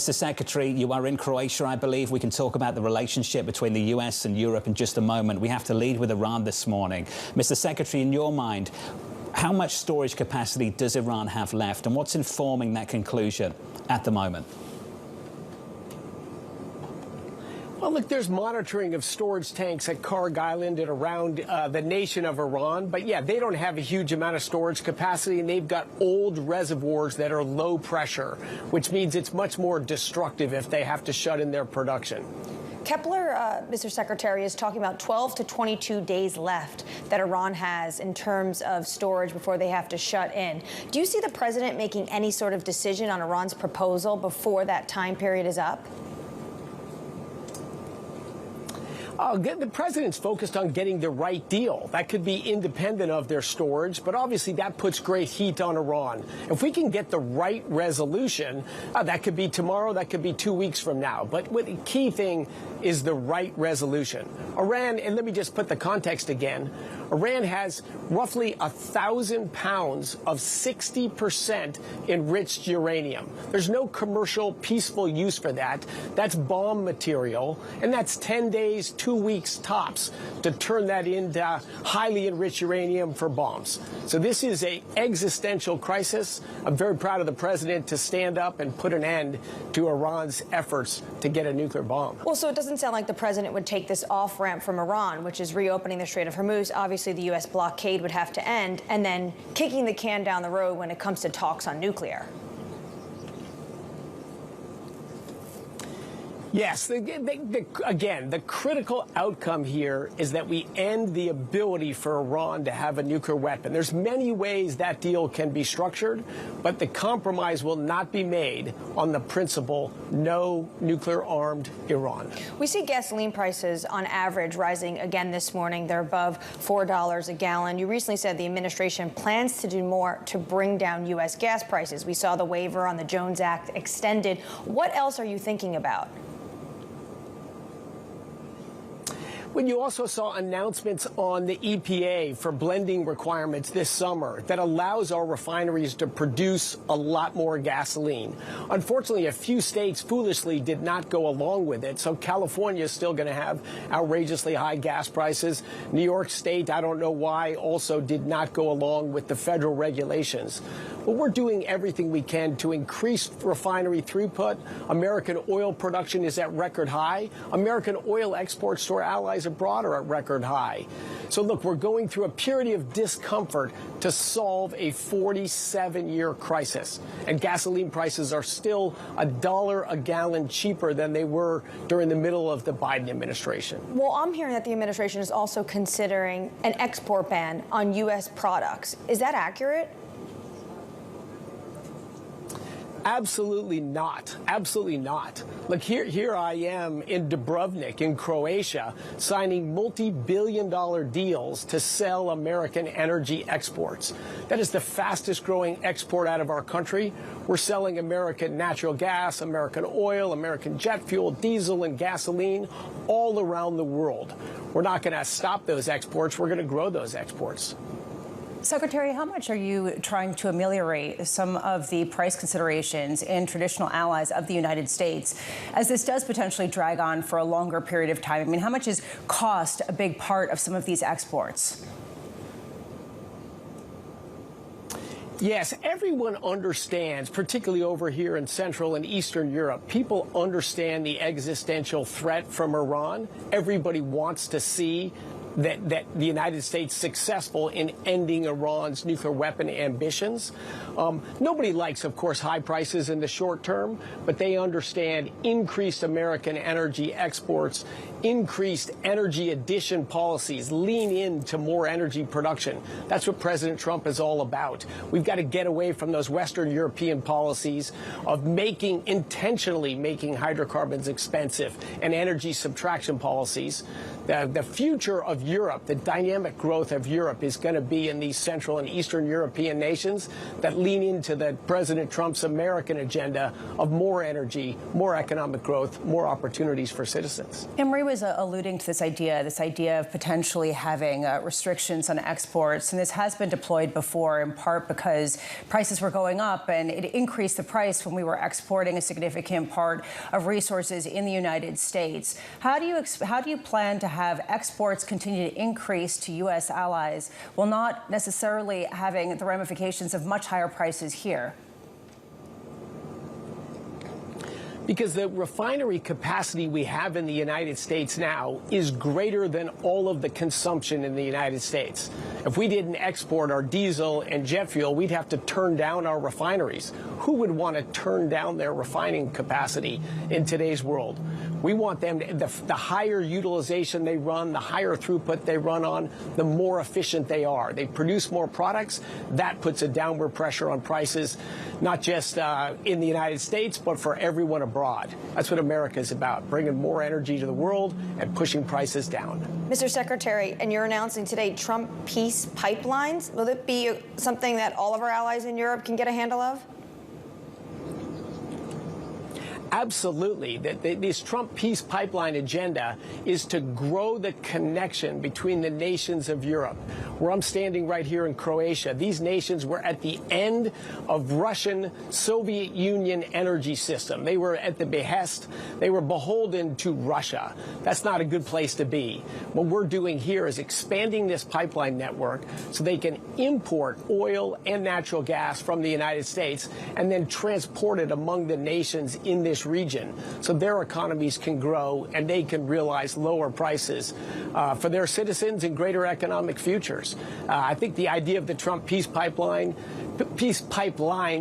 Mr. Secretary, you are in Croatia, I believe. We can talk about the relationship between the US and Europe in just a moment. We have to lead with Iran this morning. Mr. Secretary, in your mind, how much storage capacity does Iran have left, and what's informing that conclusion at the moment? Well, look, there's monitoring of storage tanks at Karg Island and around the nation of Iran. But, yeah, they don't have a huge amount of storage capacity, and they've got old reservoirs that are low pressure, which means it's much more destructive if they have to shut in their production. Kepler, Mr. Secretary, is talking about 12 to 22 days left that Iran has in terms of storage before they have to shut in. Do you see the president making any sort of decision on Iran's proposal before that time period is up? The president's focused on getting the right deal. That could be independent of their storage, but obviously that puts great heat on Iran. If we can get the right resolution, that could be tomorrow, that could be 2 weeks from now. But the key thing is the right resolution. Iran, and let me just put the context again, Iran has roughly 1,000 pounds of 60% enriched uranium. There's no commercial, peaceful use for that. That's bomb material, and that's 10 days, 2 weeks tops to turn that into highly enriched uranium for bombs. So this is an existential crisis. I'm very proud of the president to stand up and put an end to Iran's efforts to get a nuclear bomb. Well, so it doesn't sound like the president would take this off-ramp from Iran, which is reopening the Strait of Hormuz. Obviously, the U.S. blockade would have to end, and then kicking the can down the road when it comes to talks on nuclear. Yes, again, the critical outcome here is that we end the ability for Iran to have a nuclear weapon. There's many ways that deal can be structured, but the compromise will not be made on the principle no nuclear-armed Iran. We see gasoline prices on average rising again this morning. They're above $4 a gallon. You recently said the administration plans to do more to bring down U.S. gas prices. We saw the waiver on the Jones Act extended. What else are you thinking about? When you also saw announcements on the EPA for blending requirements this summer that allows our refineries to produce a lot more gasoline. Unfortunately, a few states foolishly did not go along with it, so California is still going to have outrageously high gas prices. New York State, I don't know why, also did not go along with the federal regulations. But we're doing everything we can to increase refinery throughput. American oil production is at record high. American oil exports to our allies abroad are at record high. So look, we're going through a period of discomfort to solve a 47-year crisis. And gasoline prices are still $1 a gallon cheaper than they were during the middle of the Biden administration. Well, I'm hearing that the administration is also considering an export ban on U.S. products. Is that accurate? Absolutely not. Absolutely not. Look, here I am in Dubrovnik in Croatia signing multi-billion-dollar deals to sell American energy exports. That is the fastest growing export out of our country. We're selling American natural gas, American oil, American jet fuel, diesel, and gasoline all around the world. We're not going to stop those exports. We're going to grow those exports. Secretary, how much are you trying to ameliorate some of the price considerations in traditional allies of the United States, as this does potentially drag on for a longer period of time? I mean, how much is cost a big part of some of these exports? Yes, everyone understands, particularly over here in Central and Eastern Europe, people understand the existential threat from Iran. Everybody wants to see that the United States successful in ending Iran's nuclear weapon ambitions. Nobody likes, of course, high prices in the short term, but they understand increased American energy exports, increased energy addition policies, lean into more energy production. That's what President Trump is all about. We've got to get away from those Western European policies of intentionally making hydrocarbons expensive and energy subtraction policies. The future of Europe, the dynamic growth of Europe is going to be in these Central and Eastern European nations that lean into President Trump's American agenda of more energy, more economic growth, more opportunities for citizens. And Marie, was alluding to this idea of potentially having restrictions on exports, and this has been deployed before, in part because prices were going up, and it increased the price when we were exporting a significant part of resources in the United States. How do you plan to have exports continue to increase to U.S. allies while not necessarily having the ramifications of much higher prices here? Because the refinery capacity we have in the United States now is greater than all of the consumption in the United States. If we didn't export our diesel and jet fuel, we'd have to turn down our refineries. Who would want to turn down their refining capacity in today's world? We want them, the higher utilization they run, the higher throughput they run on, the more efficient they are. They produce more products. That puts a downward pressure on prices, not just in the United States, but for everyone abroad. That's what America is about, bringing more energy to the world and pushing prices down. Mr. Secretary, and you're announcing today Trump peace pipelines. Will it be something that all of our allies in Europe can get a handle of? Absolutely. This Trump peace pipeline agenda is to grow the connection between the nations of Europe. Where I'm standing right here in Croatia, these nations were at the end of Russian Soviet Union energy system. They were at the behest, they were beholden to Russia. That's not a good place to be. What we're doing here is expanding this pipeline network so they can import oil and natural gas from the United States and then transport it among the nations in this region so their economies can grow and they can realize lower prices for their citizens and greater economic futures. I think the idea of the Trump peace pipelines,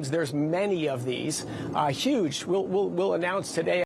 there's many of these, huge. We'll announce today